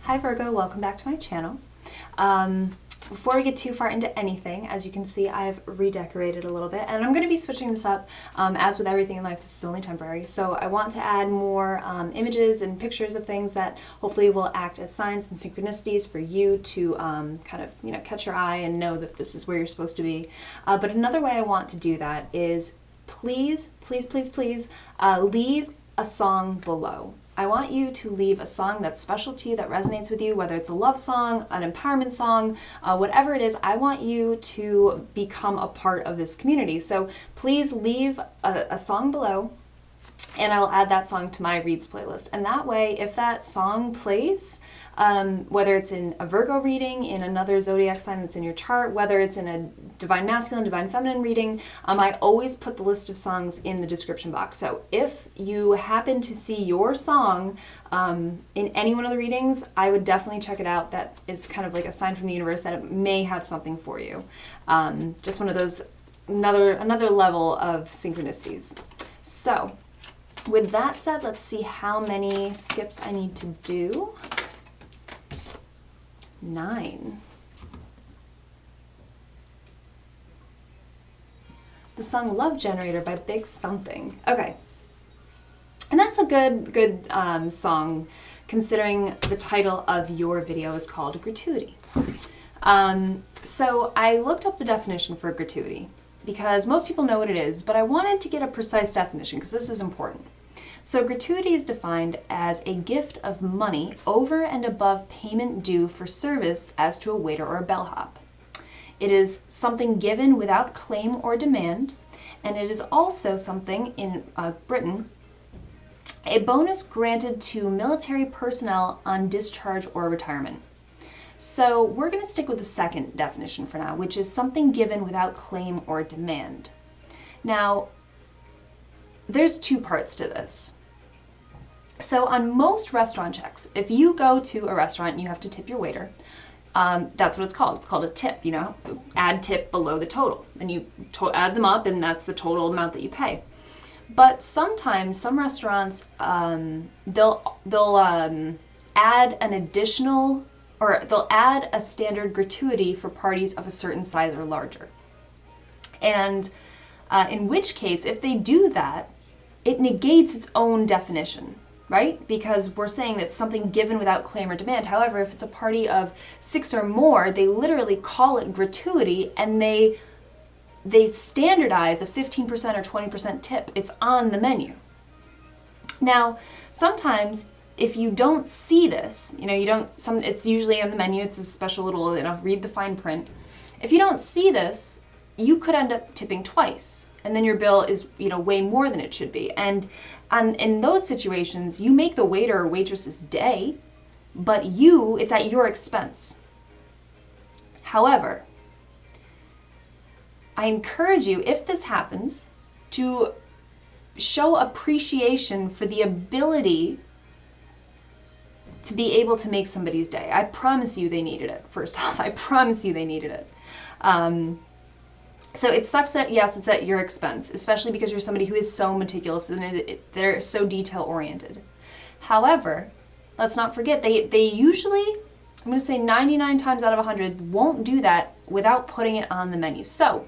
Hi Virgo, welcome back to my channel. Before we get too far into anything, as you can see, I've redecorated a little bit, and I'm going to be switching this up. As with everything in life, this is only temporary, so I want to add more images and pictures of things that hopefully will act as signs and synchronicities for you to kind of, catch your eye and know that this is where you're supposed to be. But another way I want to do that is please, please, please, please leave a song below. I want you to leave a song that's special to you, that resonates with you, whether it's a love song, an empowerment song, whatever it is. I want you to become a part of this community. So please leave a song below, and I'll add that song to my reads playlist. And that way, if that song plays, whether it's in a Virgo reading, in another zodiac sign that's in your chart, whether it's in a divine masculine, divine feminine reading, I always put the list of songs in the description box. So if you happen to see your song in any one of the readings, I would definitely check it out. That is kind of like a sign from the universe that it may have something for you. Just one of those, another level of synchronicities. So with that said, let's see how many skips I need to do. 9. The song Love Generator by Big Something. Okay. And that's a good song, considering the title of your video is called Gratuity. So I looked up the definition for gratuity, because most people know what it is, but I wanted to get a precise definition because this is important. So gratuity is defined as a gift of money over and above payment due for service as to a waiter or a bellhop. It is something given without claim or demand, and it is also something, in Britain, a bonus granted to military personnel on discharge or retirement. So we're going to stick with the second definition for now, which is something given without claim or demand. Now, there's two parts to this. So on most restaurant checks, if you go to a restaurant and you have to tip your waiter, that's what it's called. It's called a tip, add tip below the total. And you add them up, and that's the total amount that you pay. But sometimes some restaurants, they'll add an additional, or they'll add a standard gratuity for parties of a certain size or larger. And in which case, if they do that, it negates its own definition, right? Because we're saying that it's something given without claim or demand. However, if it's a party of 6 or more, they literally call it gratuity, and they standardize a 15% or 20% tip. It's on the menu. Now, sometimes if you don't see this, it's usually on the menu, it's a special little, read the fine print. If you don't see this, you could end up tipping twice, and then your bill is, way more than it should be. And in those situations, you make the waiter or waitress's day, but it's at your expense. However, I encourage you, if this happens, to show appreciation for the ability to be able to make somebody's day. I promise you they needed it, first off. I promise you they needed it. So it sucks that, yes, it's at your expense, especially because you're somebody who is so meticulous and they're so detail-oriented. However, let's not forget, they usually, I'm going to say 99 times out of 100, won't do that without putting it on the menu. So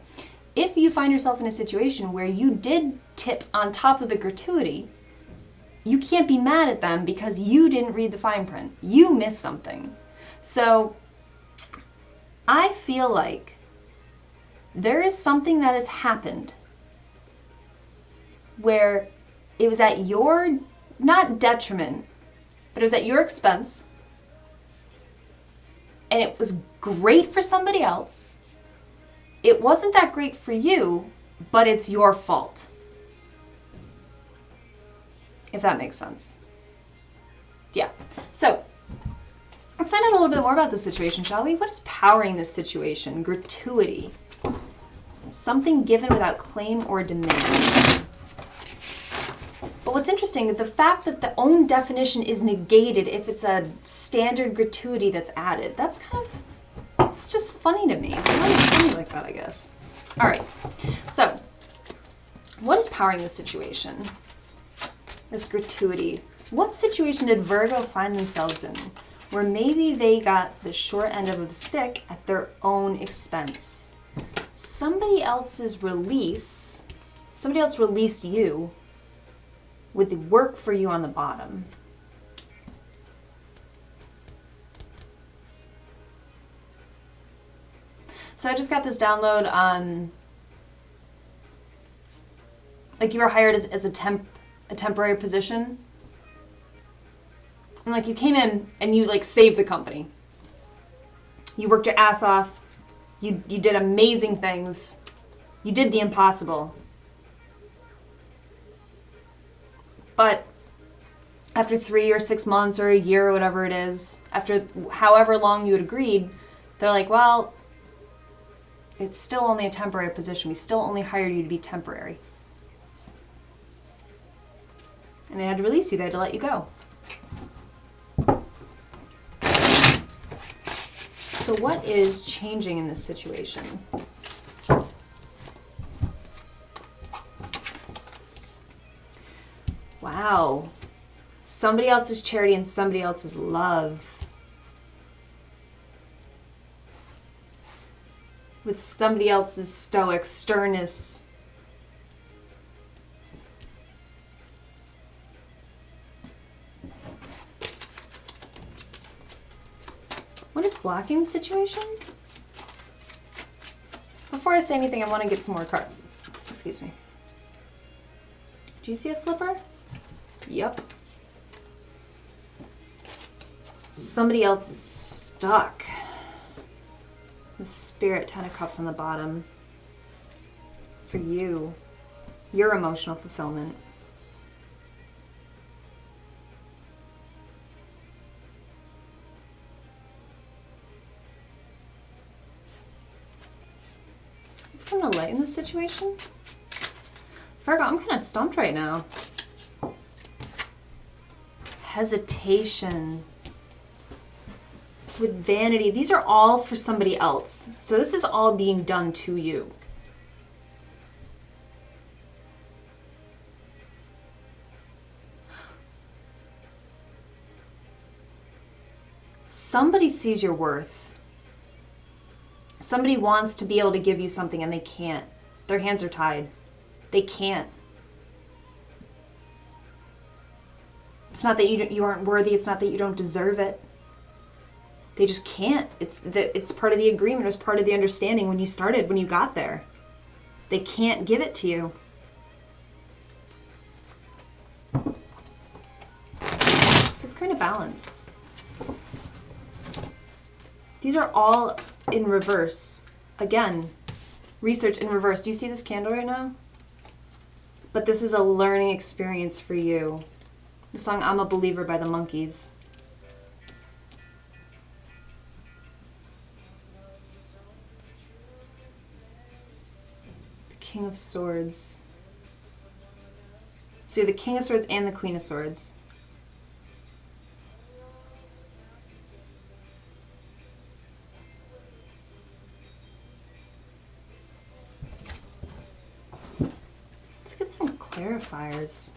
if you find yourself in a situation where you did tip on top of the gratuity, you can't be mad at them because you didn't read the fine print. You missed something. So I feel like there is something that has happened where it was at your, not detriment, but it was at your expense, and it was great for somebody else. It wasn't that great for you, but it's your fault. If that makes sense. Yeah. So let's find out a little bit more about the situation, shall we? What is powering this situation? Gratuity. Something given without claim or demand. But what's interesting is the fact that the own definition is negated if it's a standard gratuity that's added. That's it's just funny to me. Why is it funny like that, I guess? All right. So what is powering this situation? This gratuity. What situation did Virgo find themselves in where maybe they got the short end of the stick at their own expense. Somebody else released you with the work for you on the bottom. So I just got this download on, like, you were hired as a temporary position. And like you came in and you like saved the company. You worked your ass off. You did amazing things. You did the impossible. But after 3 or 6 months or a year or whatever it is, after however long you had agreed, they're like, well, it's still only a temporary position. We still only hired you to be temporary. And they had to release you. They had to let you go. So what is changing in this situation? Wow. Somebody else's charity and somebody else's love. With somebody else's stoic sternness. What is blocking the situation? Before I say anything, I want to get some more cards. Excuse me. Do you see a flipper? Yep. Somebody else is stuck. The Spirit, 10 of Cups on the bottom. For you. Your emotional fulfillment. It's kind of light in this situation. Virgo, I'm kind of stumped right now. Hesitation. With vanity. These are all for somebody else. So this is all being done to you. Somebody sees your worth. Somebody wants to be able to give you something and they can't. Their hands are tied. They can't. It's not that you aren't worthy. It's not that you don't deserve it. They just can't. It's part of the agreement. It was part of the understanding when you started, when you got there. They can't give it to you. So it's kind of balance. These are all in reverse. Again, research in reverse. Do you see this candle right now? But this is a learning experience for you. The song I'm a Believer by the Monkees. The King of Swords. So you have the King of Swords and the Queen of Swords. Let's get some clarifiers.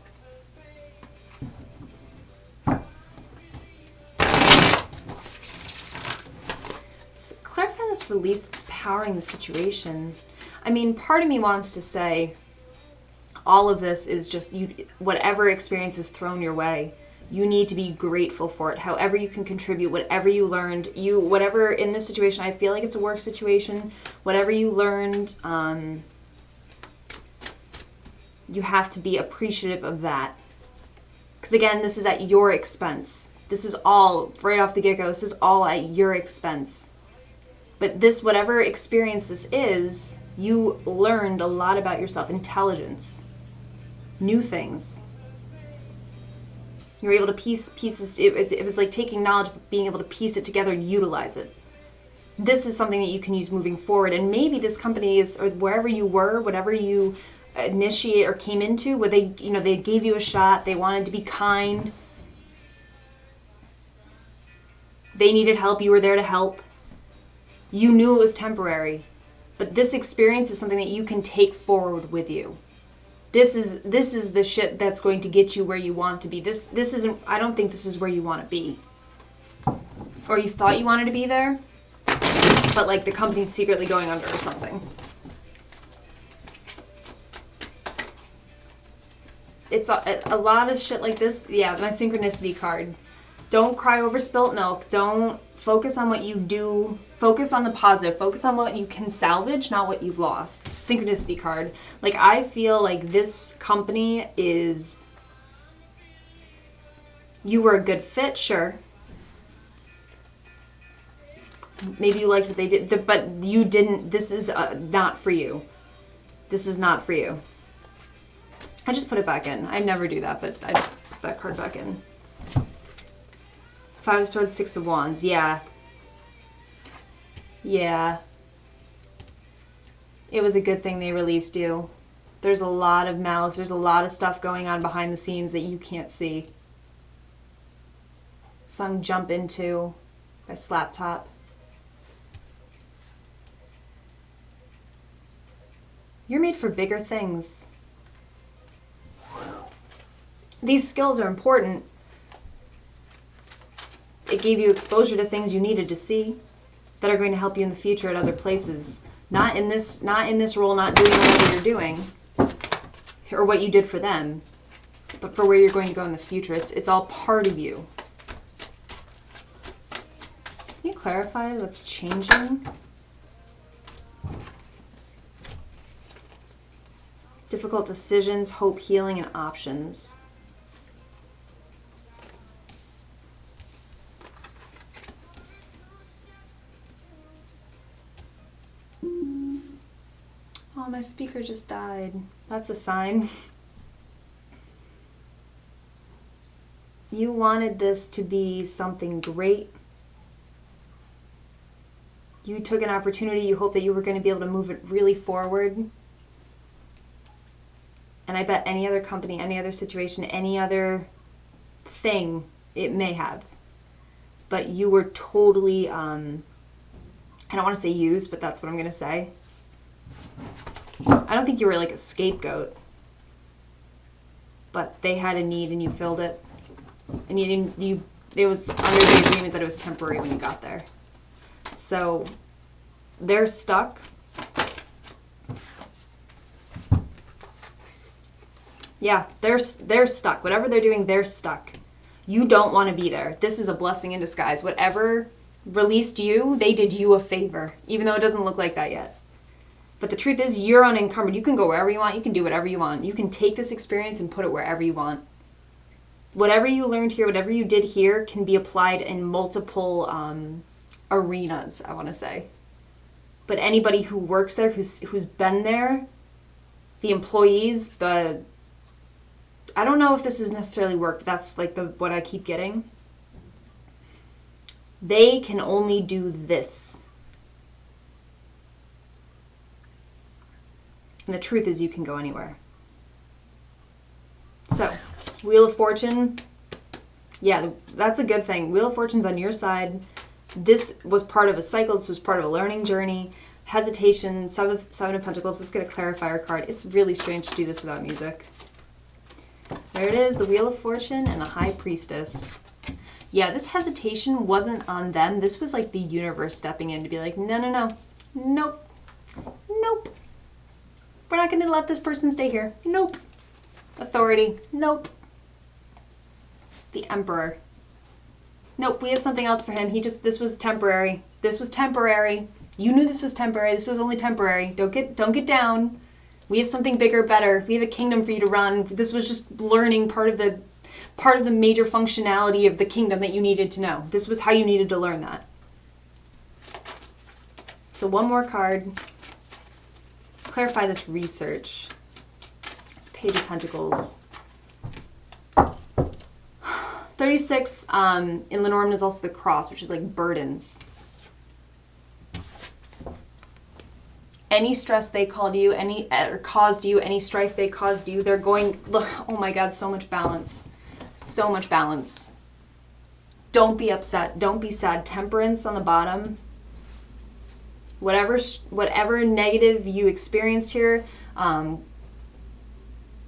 So clarifying this release that's powering the situation. I mean, part of me wants to say all of this is just you. Whatever experience is thrown your way, you need to be grateful for it. However you can contribute, whatever you learned, whatever in this situation, I feel like it's a work situation. Whatever you learned, you have to be appreciative of that. Because again, this is at your expense. This is all, right off the get-go, this is all at your expense. But this, whatever experience this is, you learned a lot about yourself. Intelligence. New things. You were able to piece pieces. It was like taking knowledge, but being able to piece it together and utilize it. This is something that you can use moving forward. And maybe this company is, or wherever you were, whatever you initiate or came into, where they gave you a shot, they wanted to be kind, they needed help, you were there to help, you knew it was temporary, but this experience is something that you can take forward with you. This is the shit that's going to get you where you want to be. This isn't, I don't think this is where you want to be. or you thought you wanted to be there, but like the company's secretly going under or something. It's a lot of shit like this. Yeah, my synchronicity card. Don't cry over spilt milk. Don't focus on what you do. Focus on the positive. Focus on what you can salvage, not what you've lost. Synchronicity card. Like, I feel like this company is... You were a good fit, sure. Maybe you liked what they did, but you didn't. This is not for you. This is not for you. I just put it back in. I never do that, but I just put that card back in. Five of Swords, Six of Wands. Yeah. Yeah. It was a good thing they released you. There's a lot of malice. There's a lot of stuff going on behind the scenes that you can't see. Song Jump Into by Slaptop. You're made for bigger things. These skills are important. It gave you exposure to things you needed to see that are going to help you in the future at other places. Not in this role, not doing whatever you're doing or what you did for them, but for where you're going to go in the future. It's all part of you. Can you clarify what's changing? Difficult decisions, hope, healing, and options. Oh, my speaker just died. That's a sign. You wanted this to be something great. You took an opportunity. You hoped that you were going to be able to move it really forward. And I bet any other company, any other situation, any other thing, it may have. But you were totally, I don't want to say used, but that's what I'm going to say. I don't think you were like a scapegoat. But they had a need and you filled it. And it was under the agreement that it was temporary when you got there. So they're stuck. Yeah, they're stuck. Whatever they're doing, they're stuck. You don't want to be there. This is a blessing in disguise. Whatever released you, they did you a favor, even though it doesn't look like that yet. But the truth is, you're unencumbered. You can go wherever you want. You can do whatever you want. You can take this experience and put it wherever you want. Whatever you learned here, whatever you did here, can be applied in multiple arenas, I want to say. But anybody who works there, who's been there, the employees, I don't know if this is necessarily work, but that's like what I keep getting. They can only do this. And the truth is, you can go anywhere. So, Wheel of Fortune, yeah, that's a good thing. Wheel of Fortune's on your side. This was part of a cycle. This was part of a learning journey. Hesitation, Seven of Pentacles. Let's get a clarifier card. It's really strange to do this without music. There it is, the Wheel of Fortune and the High Priestess. Yeah, this hesitation wasn't on them. This was like the universe stepping in to be like, no, no, no. Nope. Nope. We're not going to let this person stay here. Nope. Authority. Nope. The Emperor. Nope, we have something else for him. This was temporary. This was temporary. You knew this was temporary. This was only temporary. Don't get down. We have something bigger, better. We have a kingdom for you to run. This was just learning part of the major functionality of the kingdom that you needed to know. This was how you needed to learn that. So one more card. Clarify this research. It's Page of Pentacles. 36 in Lenormand is also the cross, which is like burdens. Any stress they caused you, any strife they caused you, they're going, look, oh my God, so much balance. So much balance. Don't be upset. Don't be sad. Temperance on the bottom. Whatever negative you experienced here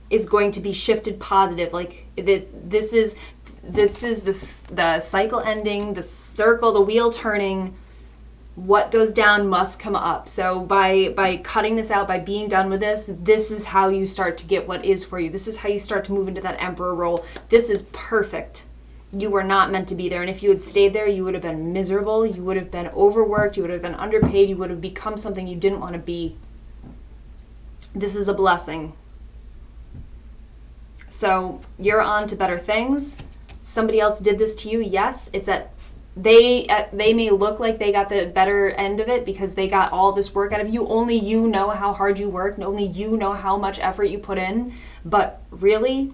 is going to be shifted positive. Like this is This is the cycle ending, the circle, the wheel turning. What goes down must come up. So by cutting this out, by being done with this is how you start to get what is for you. This is how you start to move into that emperor role. This is perfect. You were not meant to be there. And if you had stayed there, you would have been miserable. You would have been overworked. You would have been underpaid. You would have become something you didn't want to be. This is a blessing. So you're on to better things. Somebody else did this to you. Yes, they may look like they got the better end of it because they got all this work out of you. Only you know how hard you work. Only you know how much effort you put in. But really,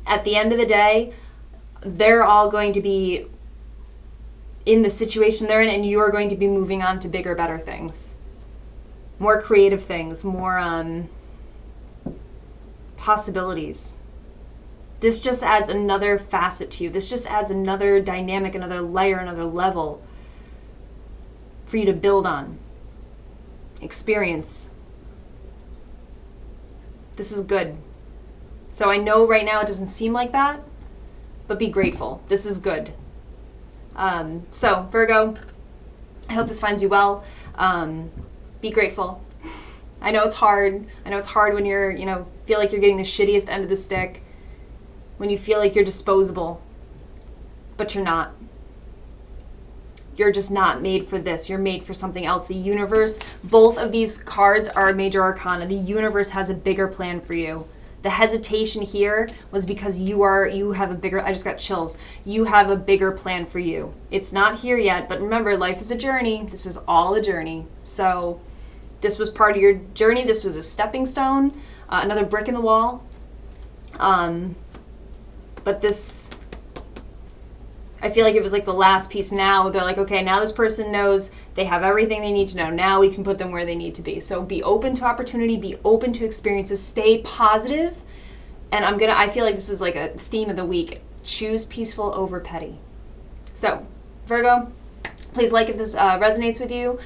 at the end of the day, they're all going to be in the situation they're in, and you are going to be moving on to bigger, better things. More creative things, more possibilities. This just adds another facet to you. This just adds another dynamic, another layer, another level for you to build on, experience. This is good. So I know right now it doesn't seem like that, but be grateful. This is good. So Virgo, I hope this finds you well. Be grateful. I know it's hard. I know it's hard when you're, feel like you're getting the shittiest end of the stick, when you feel like you're disposable, but you're not. You're just not made for this. You're made for something else. The universe, both of these cards are major arcana. The universe has a bigger plan for you. The hesitation here was because you have a bigger, I just got chills. You have a bigger plan for you. It's not here yet, but remember, life is a journey. This is all a journey. So this was part of your journey. This was a stepping stone, another brick in the wall. But this, I feel like it was like the last piece. Now they're like, okay, now this person knows they have everything they need to know. Now we can put them where they need to be. So be open to opportunity, be open to experiences, stay positive. And I feel like this is like a theme of the week. Choose peaceful over petty. So Virgo, please like if this resonates with you.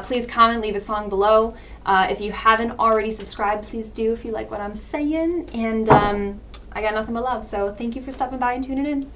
Please comment, leave a song below. If you haven't already subscribed, please do if you like what I'm saying. And I got nothing but love. So thank you for stopping by and tuning in.